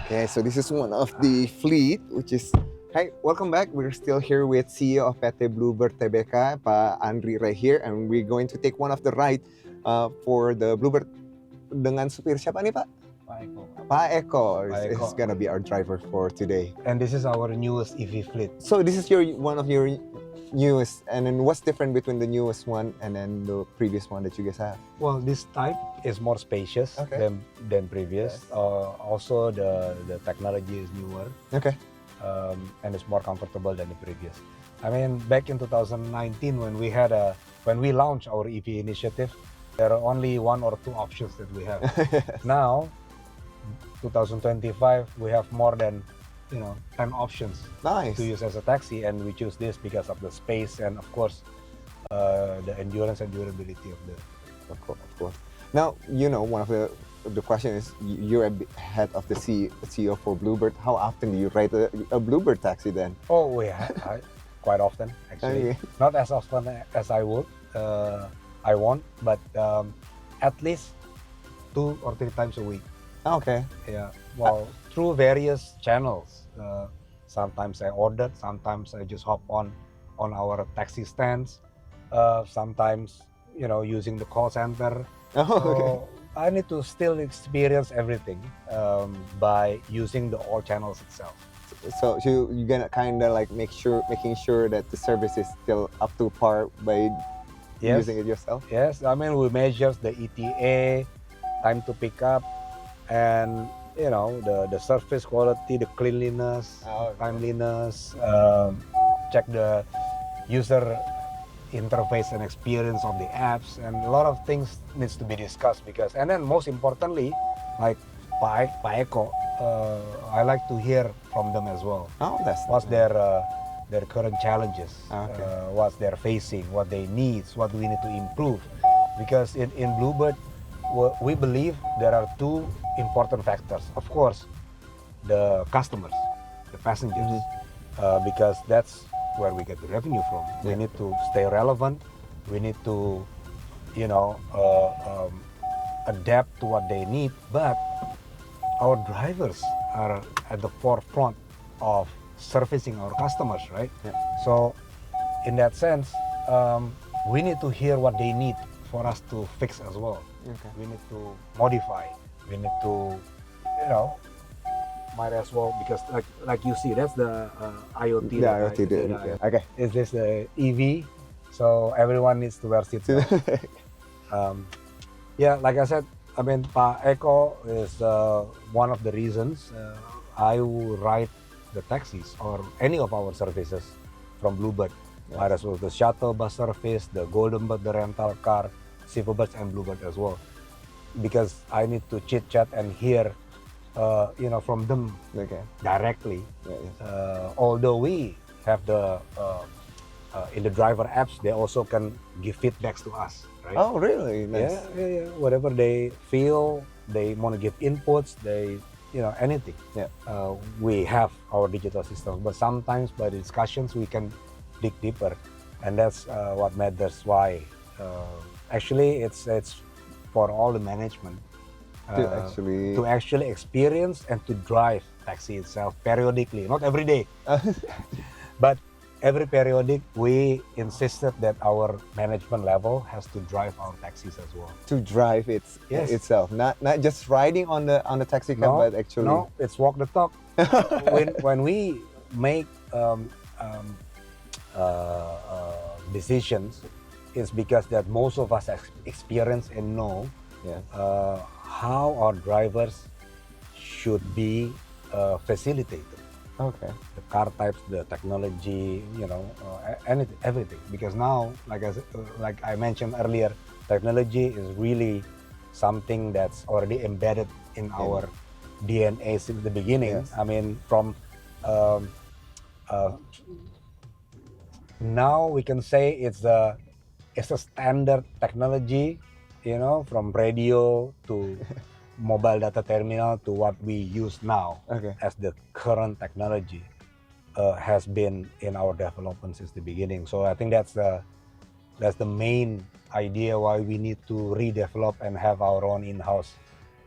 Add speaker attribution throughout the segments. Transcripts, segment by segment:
Speaker 1: Yeah, so this is one of the fleet, which is... Hi, welcome back. We're still here with CEO of PT Bluebird TBK, Pak Andri right here, and we're going to take one of the ride for the Bluebird dengan supir siapa nih, Pak?
Speaker 2: Pak Eko.
Speaker 1: Pak Eko
Speaker 2: Pak Eko.
Speaker 1: is gonna be our driver for today.
Speaker 2: And this is our newest EV fleet.
Speaker 1: So this is one of your newest, and then what's different between the newest one and then the previous one that you guys have?
Speaker 2: Well, this type is more spacious than previous.
Speaker 1: Yes.
Speaker 2: Also, the technology is newer.
Speaker 1: Okay.
Speaker 2: And it's more comfortable than the previous. I mean, back in 2019 when we launched our EV initiative, there are only one or two options that we have. Now, 2025, we have more than 10 options
Speaker 1: Nice.
Speaker 2: to use as a taxi, and we choose this because of the space and of course the endurance and durability of the.
Speaker 1: Of course. Now, one of the question is, you're a head of the CEO for Bluebird. How often do you ride a Bluebird taxi then?
Speaker 2: Oh yeah, quite often actually.
Speaker 1: Okay.
Speaker 2: Not as often as I would, I want, but at least 2 or 3 times a week.
Speaker 1: Okay.
Speaker 2: Yeah. Well, through various channels. Sometimes I order, sometimes I just hop on our taxi stands. Sometimes using the call center.
Speaker 1: Oh, okay.
Speaker 2: So I need to still experience everything by using the all channels itself.
Speaker 1: So you're gonna kind of like making sure that the service is still up to par by using it yourself?
Speaker 2: Yes, I mean we measure the ETA, time to pick up, and the surface quality, the cleanliness, timeliness, check the user interface and experience of the apps, and a lot of things needs to be discussed and then most importantly, like Pak Eko, I like to hear from them as well.
Speaker 1: Oh, that's
Speaker 2: what's their current challenges, what they're facing, what they need, what we need to improve, because in Bluebird we believe there are 2 important factors. Of course, the customers, the passengers, because that's where we get the revenue from. We need to stay relevant. We need to, adapt to what they need. But our drivers are at the forefront of servicing our customers, right?
Speaker 1: Yeah.
Speaker 2: So, in that sense, we need to hear what they need for us to fix as well.
Speaker 1: Okay.
Speaker 2: We need to modify. We need to, might as well, because like you see, that's the IoT.
Speaker 1: The IoT. Okay.
Speaker 2: Is this the EV? So everyone needs to wear seatbelt. Yeah, like I said, I mean, Pak Eko is one of the reasons I will ride the taxis or any of our services from Bluebird. Might as well the shuttle bus service, the Golden Bird, the rental car, Silverbird and Bluebird as well, because I need to chit chat and hear, from them directly. Although we have the in the driver apps, they also can give feedbacks to us, right?
Speaker 1: Oh, really? Nice.
Speaker 2: Yeah. Whatever they feel, they want to give inputs, anything.
Speaker 1: Yeah.
Speaker 2: We have our digital systems, but sometimes by the discussions we can dig deeper, and that's what matters. Why? Actually, it's for all the management to actually experience and to drive taxi itself periodically, not every day, but every periodic. We insisted that our management level has to drive our taxis as well.
Speaker 1: To drive itself, not just riding on the taxi cab, but actually.
Speaker 2: No, it's walk the talk. when we make decisions, it's because that most of us experience and know how our drivers should be facilitated.
Speaker 1: Okay.
Speaker 2: The car types, the technology, everything. Because now, like I mentioned earlier, technology is really something that's already embedded in our DNA since the beginning.
Speaker 1: Yes.
Speaker 2: I mean, from now we can say it's a standard technology, from radio to mobile data terminal to what we use now as the current technology has been in our development since the beginning. So I think that's the main idea why we need to redevelop and have our own in-house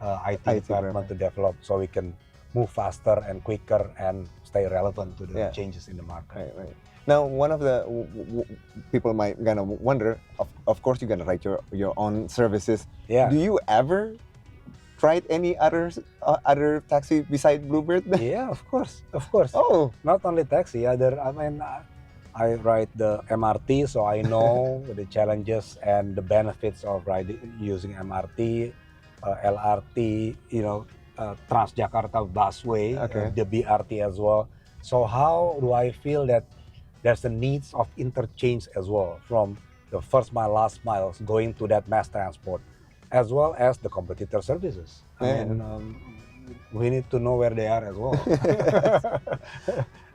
Speaker 2: IT department to develop, so we can move faster and quicker and stay relevant to the
Speaker 1: Yeah.
Speaker 2: changes in the market.
Speaker 1: Right. Now, one of the people might gonna wonder. Of course, you're gonna write your own services.
Speaker 2: Yeah.
Speaker 1: Do you ever tried any other taxi beside Bluebird?
Speaker 2: Yeah, of course.
Speaker 1: Oh,
Speaker 2: Not only taxi, I ride the MRT, so I know the challenges and the benefits of using MRT, LRT, Transjakarta busway,
Speaker 1: Okay.
Speaker 2: the BRT as well. So how do I feel that there's the needs of interchange as well from the first mile, last miles going to that mass transport, as well as the competitor services.
Speaker 1: Yeah.
Speaker 2: We need to know where they are as well.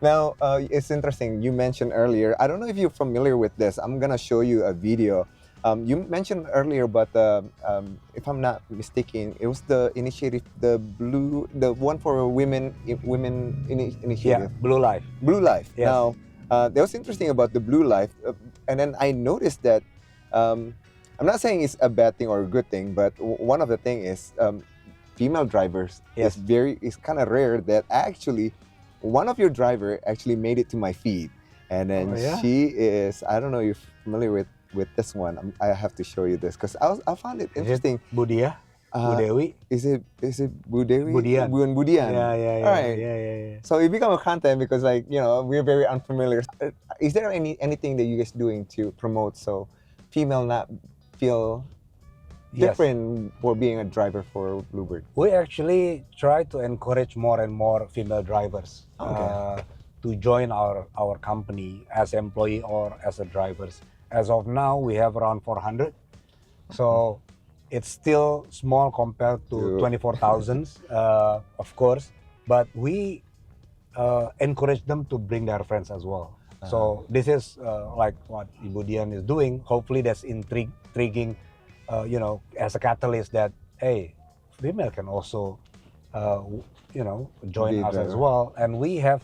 Speaker 1: Now, it's interesting. You mentioned earlier. I don't know if you're familiar with this. I'm gonna show you a video. You mentioned earlier, but if I'm not mistaken, it was the initiative, the one for women initiative.
Speaker 2: Yeah, Blue Life.
Speaker 1: Blue Life.
Speaker 2: Yes.
Speaker 1: Now, that was interesting about the Blue Life, and then I noticed that. I'm not saying it's a bad thing or a good thing, but one of the thing is female drivers.
Speaker 2: Yes.
Speaker 1: It's kind of rare that actually one of your driver actually made it to my feed, and then
Speaker 2: Oh, yeah?
Speaker 1: she is. I don't know if you're familiar with this one. I have to show you this because I found it interesting.
Speaker 2: Budia?
Speaker 1: Uh,
Speaker 2: Budewi?
Speaker 1: Is it Budewi?
Speaker 2: Budian.
Speaker 1: Budian.
Speaker 2: Yeah.
Speaker 1: All right.
Speaker 2: Yeah.
Speaker 1: So it become a content because we're very unfamiliar. Is there anything that you guys doing to promote so female not feel
Speaker 2: Yes.
Speaker 1: different for being a driver for Bluebird?
Speaker 2: We actually try to encourage more and more female drivers
Speaker 1: Okay.
Speaker 2: to join our company as employee or as a drivers. As of now, we have around 400. So it's still small compared to
Speaker 1: To-
Speaker 2: 24,000, of course. But we encourage them to bring their friends as well. So this is like what Ibu Dian is doing. Hopefully that's intriguing, as a catalyst that, hey, female can also, join
Speaker 1: Be
Speaker 2: us as
Speaker 1: driver.
Speaker 2: well. And we have,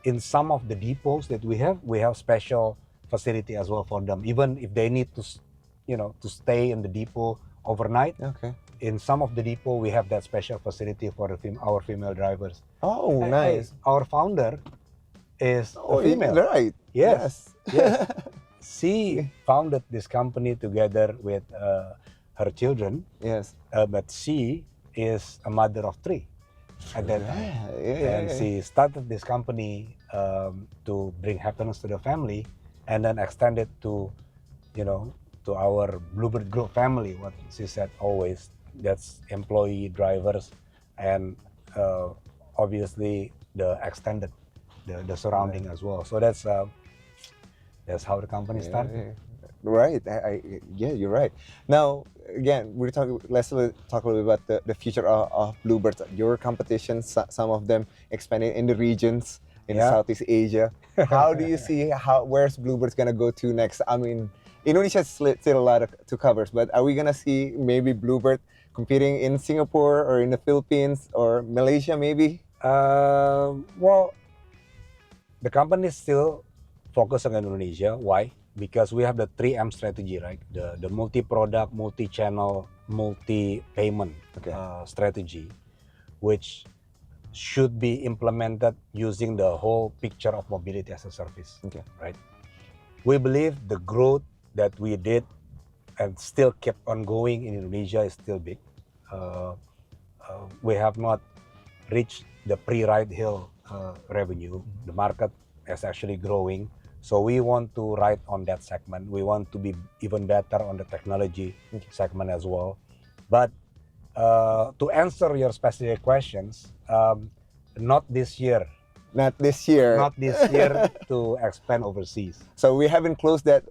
Speaker 2: in some of the depots that we have special facility as well for them. Even if they need to, to stay in the depot overnight,
Speaker 1: Okay.
Speaker 2: in some of the depot we have that special facility for our female drivers.
Speaker 1: Oh,
Speaker 2: Hey,
Speaker 1: nice.
Speaker 2: our founder is
Speaker 1: Oh,
Speaker 2: a female.
Speaker 1: right.
Speaker 2: Yes. She founded this company together with her children,
Speaker 1: Yes.
Speaker 2: but she is a mother of 3 at that time.
Speaker 1: Yeah.
Speaker 2: And she started this company to bring happiness to the family, and then extended to, to our Bluebird Group family. What she said always, that's employee, drivers, and obviously the extended, the surrounding as well. So that's how the company started.
Speaker 1: Yeah. Right. Yeah, you're right. Now, again, let's talk a little bit about the future of Bluebirds. Your competition, some of them expanding in the regions in
Speaker 2: Yeah.
Speaker 1: Southeast Asia. How do you see where's Bluebirds gonna go to next? I mean, Indonesia is still a lot to cover, but are we gonna see maybe Bluebird competing in Singapore or in the Philippines or Malaysia maybe?
Speaker 2: Well, the company is still focused on Indonesia. Why? Because we have the 3M strategy, right? The multi-product, multi-channel, multi-payment
Speaker 1: Okay.
Speaker 2: strategy, which should be implemented using the whole picture of mobility as a service.
Speaker 1: Okay.
Speaker 2: Right? We believe the growth that we did and still kept on going in Indonesia is still big. We have not reached the pre-ride hail revenue. The market is actually growing. So we want to ride on that segment. We want to be even better on the technology segment as well. But to answer your specific questions, not this year.
Speaker 1: Not this year.
Speaker 2: Not this year to expand overseas.
Speaker 1: So we haven't closed that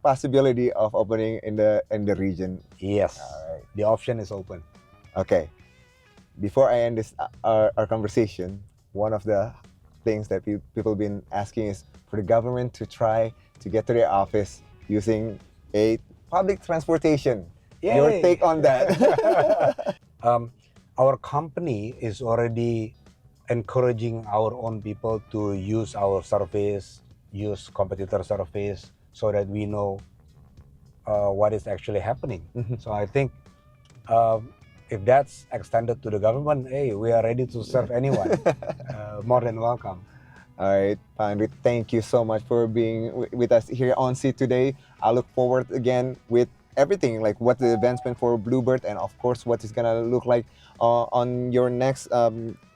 Speaker 1: possibility of opening in the region.
Speaker 2: Yes,
Speaker 1: All right.
Speaker 2: the option is open.
Speaker 1: Okay. Before I end this our conversation, one of the things that people have been asking is for the government to try to get to their office using a public transportation. Your
Speaker 2: Yay!
Speaker 1: take on that?
Speaker 2: Our company is already encouraging our own people to use our service, use competitor service, so that we know what is actually happening.
Speaker 1: Mhm.
Speaker 2: So I think if that's extended to the government, hey, we are ready to serve anyone. More than welcome.
Speaker 1: All right, Pandit, thank you so much for being with us here on See today. I look forward again with everything, like what the advancement for Bluebird, and of course what it's gonna look like on your next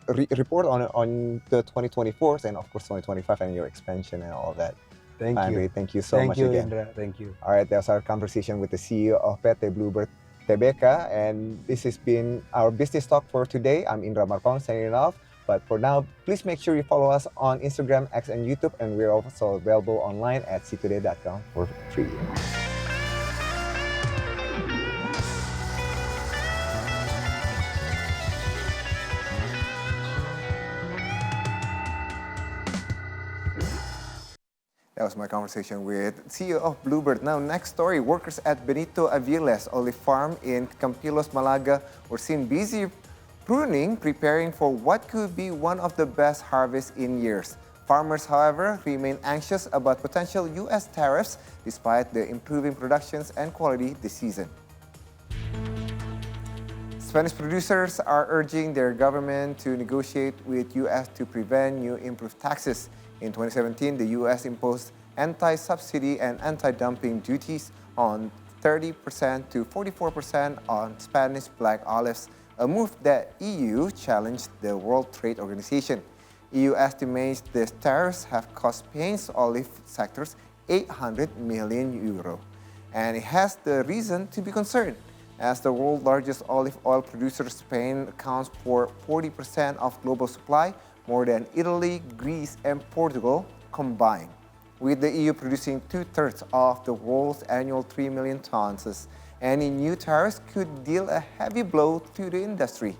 Speaker 1: report on the 2024 and of course 2025 and your expansion and all of that.
Speaker 2: Thank
Speaker 1: Pandit,
Speaker 2: you.
Speaker 1: thank you so much
Speaker 2: you,
Speaker 1: again.
Speaker 2: Indra. Thank you.
Speaker 1: All right, that's our conversation with the CEO of PT Bluebird Tbk, and this has been our business talk for today. I'm Indra Marpong signing off. But for now, please make sure you follow us on Instagram, X, and YouTube, and we're also available online at ctoday.com for free. That was my conversation with CEO of Bluebird. Now, next story. Workers at Benito Aviles Olive Farm in Campilos, Malaga were seen busy pruning, preparing for what could be one of the best harvests in years. Farmers, however, remain anxious about potential U.S. tariffs despite the improving productions and quality this season. Spanish producers are urging their government to negotiate with U.S. to prevent new improved taxes. In 2017, the U.S. imposed anti-subsidy and anti-dumping duties on 30% to 44% on Spanish black olives, a move that EU challenged the World Trade Organization. EU estimates these tariffs have cost Spain's olive sectors €800 million. And it has the reason to be concerned. As the world's largest olive oil producer, Spain accounts for 40% of global supply, more than Italy, Greece, and Portugal combined. With the EU producing 2/3 of the world's annual 3 million tons, any new tariffs could deal a heavy blow to the industry.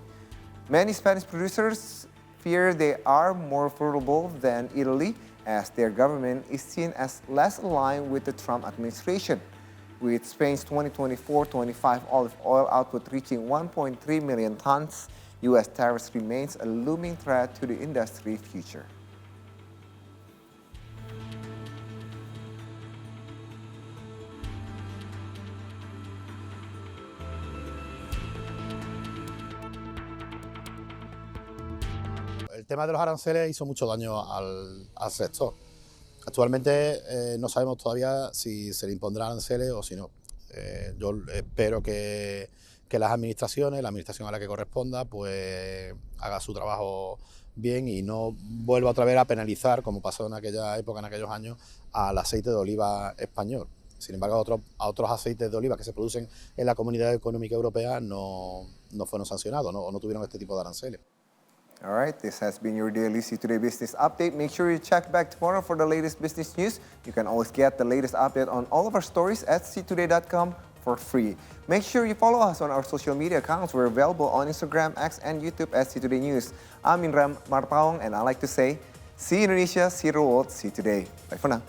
Speaker 1: Many Spanish producers fear they are more vulnerable than Italy, as their government is seen as less aligned with the Trump administration. With Spain's 2024-25 olive oil output reaching 1.3 million tons, U.S. tariffs remains a looming threat to the industry's future.
Speaker 3: El tema de los aranceles hizo mucho daño al sector. Actualmente no sabemos todavía si se le impondrán aranceles o si no. Yo espero que las administraciones, la administración a la que corresponda, pues haga su trabajo bien y no vuelva otra vez a penalizar, como pasó en aquella época, en aquellos años, al aceite de oliva español. Sin embargo, a otros aceites de oliva que se producen en la Comunidad Económica Europea no fueron sancionados, no tuvieron este tipo de aranceles.
Speaker 1: All right, this has been your daily See Today Business Update. Make sure you check back tomorrow for the latest business news. You can always get the latest update on all of our stories at ctoday.com for free. Make sure you follow us on our social media accounts. We're available on Instagram, X, and YouTube at See Today News. I'm Indra Marpaong, and I like to say, see Indonesia, see the world, see today. Bye for now.